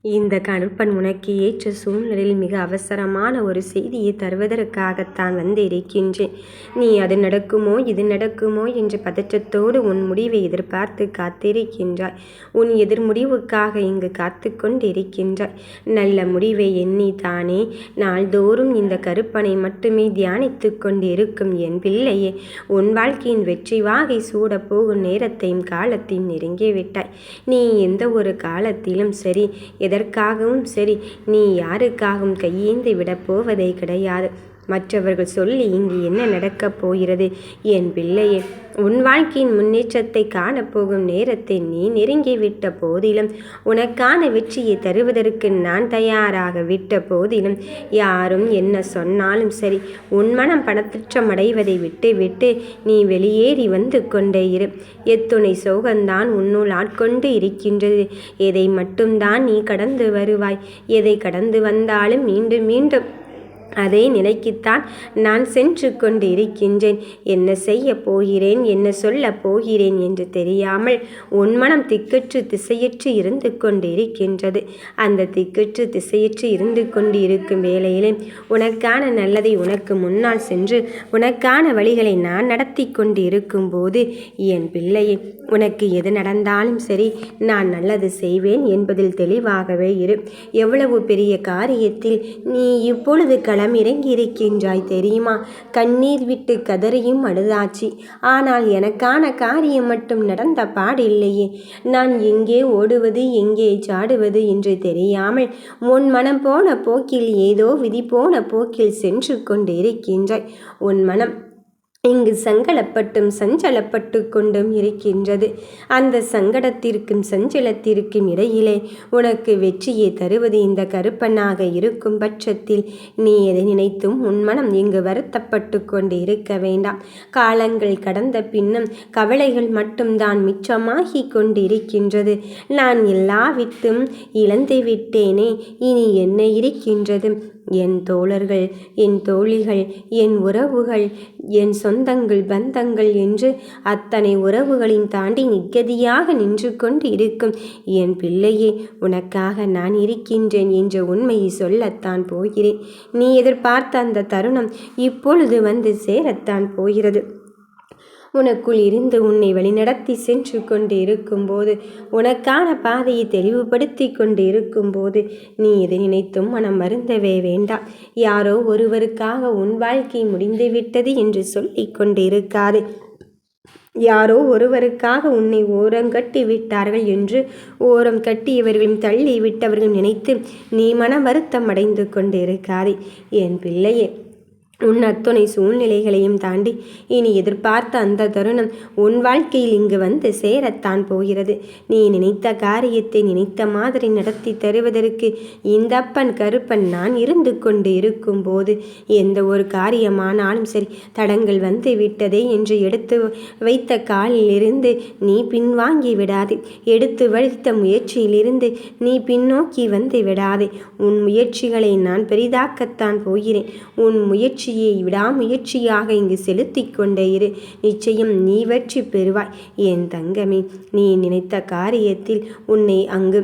இந்த கருப்பன் உனக்கு ஏற்ற சூழ்நிலையில் மிக அவசரமான ஒரு செய்தியை தருவதற்காகத்தான் வந்திருக்கின்றேன். நீ அது நடக்குமோ இது நடக்குமோ என்ற பதற்றத்தோடு உன் முடிவை எதிர்பார்த்து காத்திருக்கின்றாய். உன் எதிர்முடிவுக்காக இங்கு காத்து கொண்டிருக்கின்றாய். நல்ல முடிவை எண்ணி தானே நாள்தோறும் இந்த கருப்பனை மட்டுமே தியானித்து கொண்டிருக்கும் என் பிள்ளையே, உன் வாழ்க்கையின் வெற்றி வாகை சூடப் போகும் நேரத்தையும் காலத்தையும் நெருங்கிவிட்டாய். நீ எந்த ஒரு காலத்திலும் சரி, எதற்காகவும் சரி, நீ யாருக்காகவும் கையேந்தி விடப் போவதே கிடையாது. மற்றவர்கள் சொல்லி இங்கு என்ன நடக்கப் போகிறது? என் பிள்ளையே, உன் வாழ்க்கையின் முன்னேற்றத்தை காணப்போகும் நேரத்தை நீ நெருங்கிவிட்ட போதிலும், உனக்கான வெற்றியை தருவதற்கு நான் தயாராக விட்ட போதிலும், யாரும் என்ன சொன்னாலும் சரி, உன் மனம் பணத்திற்றம் அடைவதை விட்டு நீ வெளியேறி வந்து கொண்டே இரு. எத்துணை சோகந்தான் உன்னுள் ஆட்கொண்டு இருக்கின்றது. எதை மட்டும்தான் நீ கடந்து வருவாய்? எதை கடந்து வந்தாலும் மீண்டும் மீண்டும் அதே நிலைக்குத்தான் நான் சென்று கொண்டு இருக்கின்றேன். என்ன செய்ய போகிறேன், என்ன சொல்ல போகிறேன் என்று தெரியாமல் உன் மனம் திக்கற்று திசையற்று இருந்து கொண்டு இருக்கின்றது. அந்த திக்கற்று திசையற்று இருந்து கொண்டு இருக்கும் வேளையிலே உனக்கான நல்லதை உனக்கு முன்னால் சென்று உனக்கான வழிகளை நான் நடத்தி கொண்டு இருக்கும்போது, என் பிள்ளையே, உனக்கு எது நடந்தாலும் சரி, நான் நல்லது செய்வேன் என்பதில் தெளிவாகவே இரு. எவ்வளவு பெரிய காரியத்தில் நீ இப்பொழுது களமிறங்கி இருக்கின்றாய் தெரியுமா? கண்ணீர் விட்டு கதறியும் அழுதாச்சு. ஆனால் எனக்கான காரியம் மட்டும் நடந்த பாடில்லையே. நான் எங்கே ஓடுவது எங்கே சாடுவது என்று தெரியாமல் உன் மனம் போன போக்கில், ஏதோ விதி போன போக்கில் சென்று கொண்டு இருக்கின்றாய். உன் மனம் இங்கு சங்கடப்பட்டும் சஞ்சலப்பட்டு கொண்டும் இருக்கின்றது. அந்த சங்கடத்திற்கும் சஞ்சலத்திற்கும் இடையிலே உனக்கு வெற்றியை தருவது இந்த கருப்பனாக இருக்கும் பட்சத்தில் நீ எதை நினைத்தும் உன் மனம் இங்கு வருத்தப்பட்டு கொண்டு இருக்க வேண்டாம். காலங்கள் கடந்த பின்னும் கவலைகள் மட்டும்தான் மிச்சமாகி கொண்டு இருக்கின்றது. நான் எல்லாவிட்டும் இழந்து விட்டேனே, இனி என்ன இருக்கின்றது? என் தோழர்கள், என் தோழிகள், என் உறவுகள், என் சொந்தங்கள், பந்தங்கள் என்று அத்தனை உறவுகளையும் தாண்டி நிம்மதியாக நின்று கொண்டு இருக்கும் என் பிள்ளையே, உனக்காக நான் இருக்கின்றேன் என்ற உண்மையை சொல்லத்தான் போகிறேன். நீ எதிர்பார்த்த அந்த தருணம் இப்பொழுது வந்து சேரத்தான் போகிறது. உனக்குள் இருந்து உன்னை வழிநடத்தி சென்று கொண்டு இருக்கும்போது, உனக்கான பாதையை தெளிவுபடுத்தி கொண்டு இருக்கும்போது, நீ எதை நினைத்தும் மனம் வருந்தவே வேண்டாம். யாரோ ஒருவருக்காக உன் வாழ்க்கை முடிந்துவிட்டது என்று சொல்லி கொண்டு இருக்காது. யாரோ ஒருவருக்காக உன்னை ஓரம் கட்டி விட்டார்கள் என்று ஓரம் கட்டியவர்களும் தள்ளி விட்டவர்களும் நினைத்து நீ மன வருத்தம் அடைந்து கொண்டு இருக்காதே. என் பிள்ளையே, உன் அத்துணை சூழ்நிலைகளையும் தாண்டி இனி எதிர்பார்த்த அந்த தருணம் உன் வாழ்க்கையில் இங்கு வந்து சேரத்தான் போகிறது. நீ நினைத்த காரியத்தை நினைத்த மாதிரி நடத்தி தருவதற்கு இந்த அப்பன் கருப்பன் நான் இருந்து கொண்டு இருக்கும்போது, எந்த ஒரு காரியமானாலும் சரி, தடங்கள் வந்து விட்டதே என்று எடுத்து வைத்த காலிலிருந்து நீ பின்வாங்கி விடாதே. எடுத்து வைத்த முயற்சியிலிருந்து நீ பின்னோக்கி வந்து விடாதே. உன் முயற்சிகளை நான் பெரிதாக்கத்தான் போகிறேன். உன் முயற்சியை விடாமுயற்சியாக இங்கு செலுத்தி கொண்டே இரு. நிச்சயம் நீ வெற்றி பெறுவாய் என் தங்கமே. நீ நினைத்த காரியத்தில் உன்னை அங்கு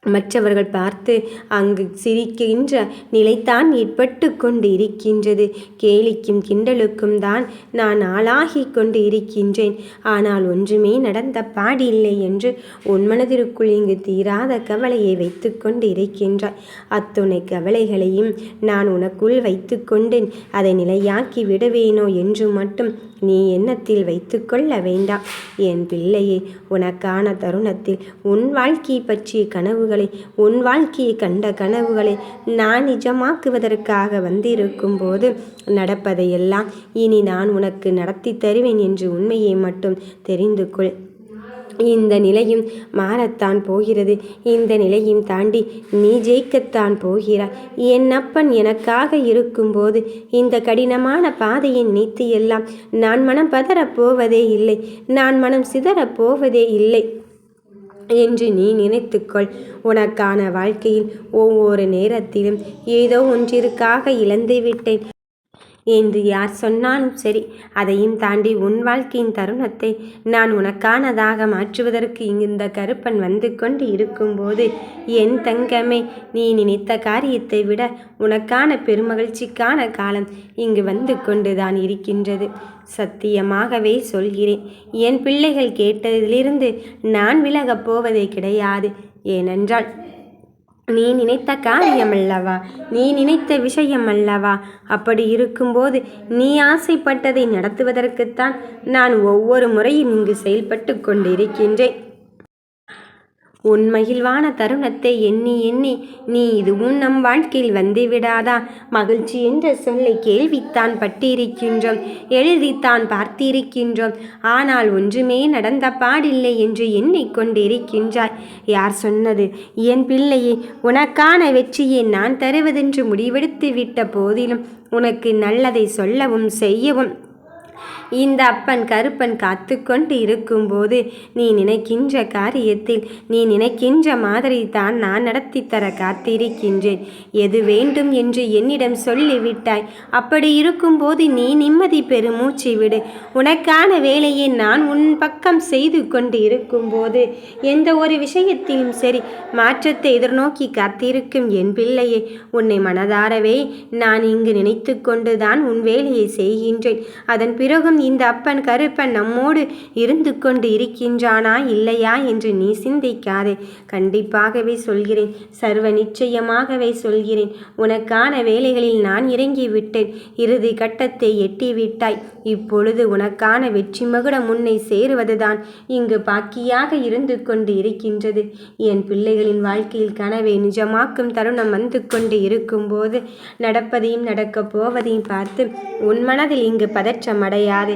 மற்றவர்கள் பார்த்து அங்கு சிரிக்கின்ற நிலைத்தான் ஏற்பட்டு கொண்டு இருக்கின்றது. கேலிக்கும் கிண்டலுக்கும் தான் நான் ஆளாகி கொண்டு இருக்கின்றேன். ஆனால் ஒன்றுமே நடந்த பாடில்லை என்று உன் மனதிற்குள் இங்கு தீராத கவலையை வைத்து கொண்டு இருக்கின்றாய். அத்துணை கவலைகளையும் நான் உனக்குள் வைத்து கொண்டேன். அதை நிலையாக்கி விடுவேனோ என்று மட்டும் நீ எண்ணத்தில் வைத்து கொள்ள வேண்டாம் என் பிள்ளையே. உனக்கான தருணத்தில் உன் வாழ்க்கையை பற்றிய கனவுகளை, உன் வாழ்க்கையை கண்ட கனவுகளை நான் நிஜமாக்குவதற்காக வந்திருக்கும் போது நடப்பதையெல்லாம் இனி நான் உனக்கு நடத்தி தருவேன் என்று உண்மையை மட்டும் தெரிந்து கொள். இந்த நிலையும் மாறத்தான் போகிறது. இந்த நிலையும் தாண்டி நீ ஜெயிக்கத்தான் போகிறாய். என் அப்பன் எனக்காக இருக்கும்போது இந்த கடினமான பாதையை நினைத்து எல்லாம் நான் மனம் பதறப் போவதே இல்லை, நான் மனம் சிதறப் போவதே இல்லை என்று நீ நினைத்துக்கொள். உனக்கான வாழ்க்கையில் ஒவ்வொரு நேரத்திலும் ஏதோ ஒன்றிற்காக இழந்து விட்டேன், என்று யார் சொன்னாலும் சரி, அதையும் தாண்டி உன் வாழ்க்கையின் தருணத்தை நான் உனக்கானதாக மாற்றுவதற்கு இந்த கருப்பன் வந்து கொண்டு இருக்கும்போது, என் தங்கமே, நீ நினைத்த காரியத்தை விட உனக்கான பெருமகிழ்ச்சிக்கான காலம் இங்கு வந்து கொண்டுதான் இருக்கின்றது. சத்தியமாகவே சொல்கிறேன், என் பிள்ளைகள் கேட்டதிலிருந்து நான் விலகப் போவதே கிடையாது. ஏனென்றால் நீ நினைத்த காரியம் அல்லவா, நீ நினைத்த விஷயம் அல்லவா. அப்படி இருக்கும்போது நீ ஆசைப்பட்டதை நடத்துவதற்குத்தான் நான் ஒவ்வொரு முறையும் இங்கு செயல்பட்டு கொண்டிருக்கின்றேன். உன் மகிழ்வான தருணத்தை எண்ணி எண்ணி நீ இதுவும் நம் வாழ்க்கையில் வந்துவிடாதா? மகிழ்ச்சி என்ற சொல்லை கேள்வித்தான் பட்டிருக்கின்றோம், எழுதித்தான் பார்த்திருக்கின்றோம். ஆனால் ஒன்றுமே நடந்த பாடில்லை என்று எண்ணிக்கொண்டிருக்கின்றாய். யார் சொன்னது? என் பிள்ளையே, உனக்கான வெற்றியை நான் தருவதென்று முடிவெடுத்து விட்ட போதிலும் உனக்கு நல்லதை சொல்லவும் செய்யவும் இந்த அப்பன் கருப்பன் காத்து கொண்டு இருக்கும்போது நீ நினைக்கின்ற காரியத்தில் நீ நினைக்கின்ற மாதிரி தான் நான் நடத்தி தர காத்திருக்கின்றேன். எது வேண்டும் என்று என்னிடம் சொல்லிவிட்டாய். அப்படி இருக்கும்போது நீ நிம்மதி பெருமூச்சு விடு. உனக்கான வேலையை நான் உன் பக்கம் செய்து கொண்டு இருக்கும்போது எந்த ஒரு விஷயத்திலும் சரி மாற்றத்தை எதிர்நோக்கி காத்திருக்கும் என் பிள்ளையை, உன்னை மனதாரவே நான் இங்கு நினைத்து கொண்டுதான் உன் வேலையை செய்கின்றேன். அதன் பிறகும் இந்த அப்பன் கருப்பன் நம்மோடு இருந்து கொண்டு இருக்கின்றானா இல்லையா என்று நீ சிந்திக்காதே. கண்டிப்பாகவே சொல்கிறேன், சர்வ நிச்சயமாகவே சொல்கிறேன், உனக்கான வேலைகளில் நான் இறங்கிவிட்டேன். இறுதி கட்டத்தை எட்டிவிட்டாய். இப்பொழுது உனக்கான வெற்றி மகுடம் உன்னை சேருவதுதான் இங்கு பாக்கியாக இருந்து கொண்டு இருக்கின்றது. என் பிள்ளைகளின் வாழ்க்கையில் கனவை நிஜமாக்கும் தருணம் வந்து கொண்டு இருக்கும்போது நடப்பதையும் நடக்கப் போவதையும் பார்த்து உன் மனதில் இங்கு பதற்றமடையாது.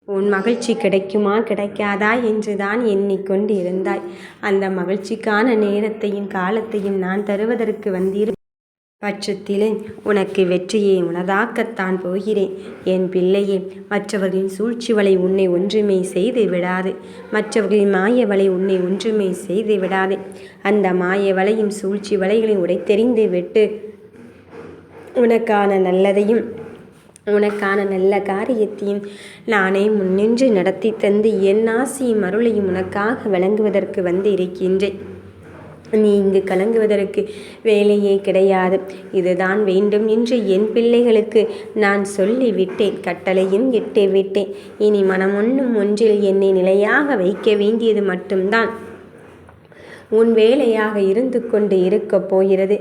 உன் மகிழ்ச்சி கிடைக்குமா கிடைக்காதா என்று தான் எண்ணிக்கொண்டு இருந்தாய். அந்த மகிழ்ச்சிக்கான நேரத்தையும் காலத்தையும் நான் தருவதற்கு வந்திரு பட்சத்திலே உனக்கு வெற்றியை உனதாக்கத்தான் போகிறேன். என் பிள்ளையே, மற்றவர்களின் சூழ்ச்சி வலை உன்னை ஒன்றுமே செய்து விடாது. மற்றவர்களின் மாய வலை உன்னை ஒன்றுமே செய்து விடாது. அந்த மாய வலையும் சூழ்ச்சி வலைகளையும் உடைத்தெறிந்து விட்டு உனக்கான நல்லதையும் உனக்கான நல்ல காரியத்தையும் நானே முன்னின்று நடத்தி தந்து என் ஆசியும் அருளையும் உனக்காக வழங்குவதற்கு வந்து இருக்கின்றேன். நீ இங்கு கலங்குவதற்கு வேலையே கிடையாது. இதுதான் வேண்டும் என்று என் பிள்ளைகளுக்கு நான் சொல்லிவிட்டேன், கட்டளையும் இட்டு விட்டேன். இனி மனமொன்னும் ஒன்றில் என்னை நிலையாக வைக்க வேண்டியது மட்டும்தான் உன் வேலையாக இருந்து கொண்டு இருக்கப் போகிறது.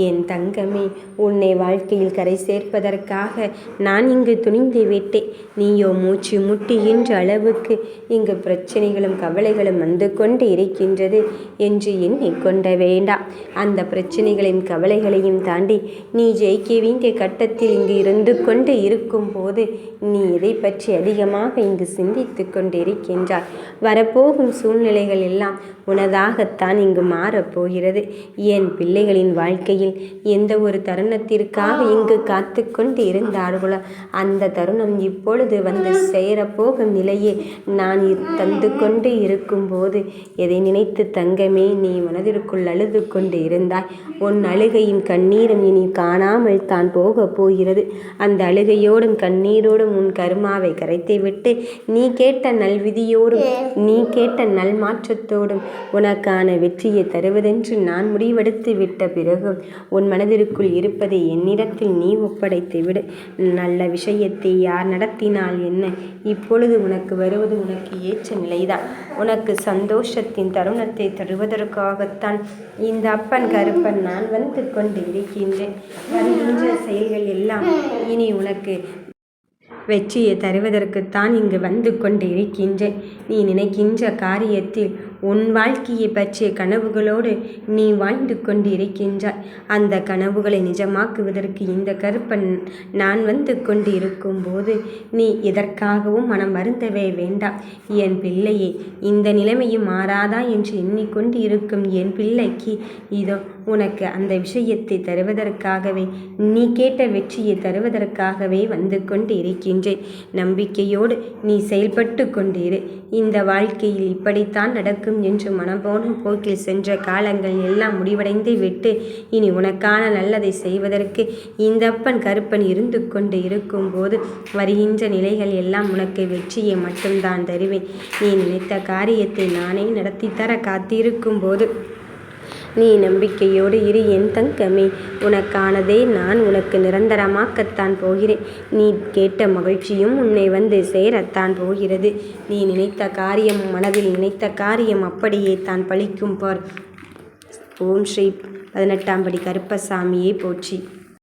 என் தங்கமே, உன்னை வாழ்க்கையில் கரை சேர்ப்பதற்காக நான் இங்கு துணிந்து விட்டேன். நீயோ மூச்சு முட்டுகின்ற அளவுக்கு இங்கு பிரச்சனைகளும் கவலைகளும் வந்து கொண்டு இருக்கின்றது என்று எண்ணிக்கொண்ட வேண்டாம். அந்த பிரச்சனைகளையும் கவலைகளையும் தாண்டி நீ ஜெயிக்க வேண்டிய கட்டத்தில் இங்கு இருந்து கொண்டு இருக்கும் போது நீ எதை பற்றி அதிகமாக இங்கு சிந்தித்து கொண்டிருக்கின்றாய். வரப்போகும் சூழ்நிலைகள் எல்லாம் உனதாகத்தான் இங்கு மாறப்போகிறது. என் பிள்ளைகளின் வாழ்க்கையில் எந்த ஒரு தருணத்திற்காக இங்கு காத்து கொண்டு இருந்தார்களோ அந்த தருணம் இப்பொழுது வந்து சேரப்போகும் நிலையே நான் தந்து கொண்டு இருக்கும்போது எதை நினைத்து தங்கமே நீ மனதிற்குள் அழுது கொண்டு இருந்தாய். உன் அழுகையும் கண்ணீரும் இனி காணாமல் தான் போக போகிறது. அந்த அழுகையோடும் கண்ணீரோடும் உன் கருமாவை கரைத்துவிட்டு நீ கேட்ட நல்விதியோடும் நீ கேட்ட நல் மாற்றத்தோடும் உனக்கான வெற்றியை தருவதென்று நான் முடிவெடுத்து விட்ட பிறகு உன் மனதிற்குள் இருப்பதை என்னிடத்தில் நீ ஒப்படைத்து விடு. நல்ல விஷயத்தை யார் நடத்தினால் என்ன, இப்பொழுது உனக்கு வருவது உனக்கு ஏற்ற நிலைதான். உனக்கு சந்தோஷத்தின் தருணத்தை தருவதற்காகத்தான் இந்த அப்பன் கருப்பன் நான் வந்து கொண்டு இருக்கின்றேன். வருகின்ற செயல்கள் எல்லாம் இனி உனக்கு வெற்றியை தருவதற்குத்தான் இங்கு வந்து கொண்டு இருக்கின்றேன். நீ நினைக்கின்ற காரியத்தில் உன் வாழ்க்கையை பற்றிய கனவுகளோடு நீ வாழ்ந்து கொண்டு இருக்கின்றாய். அந்த கனவுகளை நிஜமாக்குவதற்கு இந்த கருப்பன் நான் வந்து கொண்டு இருக்கும்போது நீ எதற்காகவும் மனம் வருந்தவே வேண்டாம். என் பிள்ளையே, இந்த நிலைமையும் மாறாதா என்று எண்ணிக்கொண்டு இருக்கும் என் பிள்ளைக்கு இதோ உனக்கு அந்த விஷயத்தை தருவதற்காகவே, நீ கேட்ட வெற்றியை தருவதற்காகவே வந்து கொண்டு இருக்கின்றேன். நம்பிக்கையோடு நீ செயல்பட்டு கொண்டிரு. இந்த வாழ்க்கையில் இப்படித்தான் நடக்கும் என்று மனம்போன போக்கில் சென்ற காலங்கள் எல்லாம் முடிவடைந்து விட்டு இனி உனக்கான நல்லதை செய்வதற்கு இந்த அப்பன் கருப்பன் இருந்து கொண்டு இருக்கும்போது வருகின்ற நிலைகள் எல்லாம் உனக்கு வெற்றியை மட்டும்தான் தருவேன். நீ நினைத்த காரியத்தை நானே நடத்தி தர காத்திருக்கும் போது நீ நம்பிக்கையோடு இரு என் தங்கமே. உனக்கானதை நான் உனக்கு நிரந்தரமாக்கத்தான் போகிறேன். நீ கேட்ட மகிழ்ச்சியும் உன்னை வந்து சேரத்தான் போகிறது. நீ நினைத்த காரியம், மனதில் நினைத்த காரியம் அப்படியே தான் பலிக்கும் பார். ஓம் ஸ்ரீ 18ஆம் படி கருப்பசாமியே போற்றி.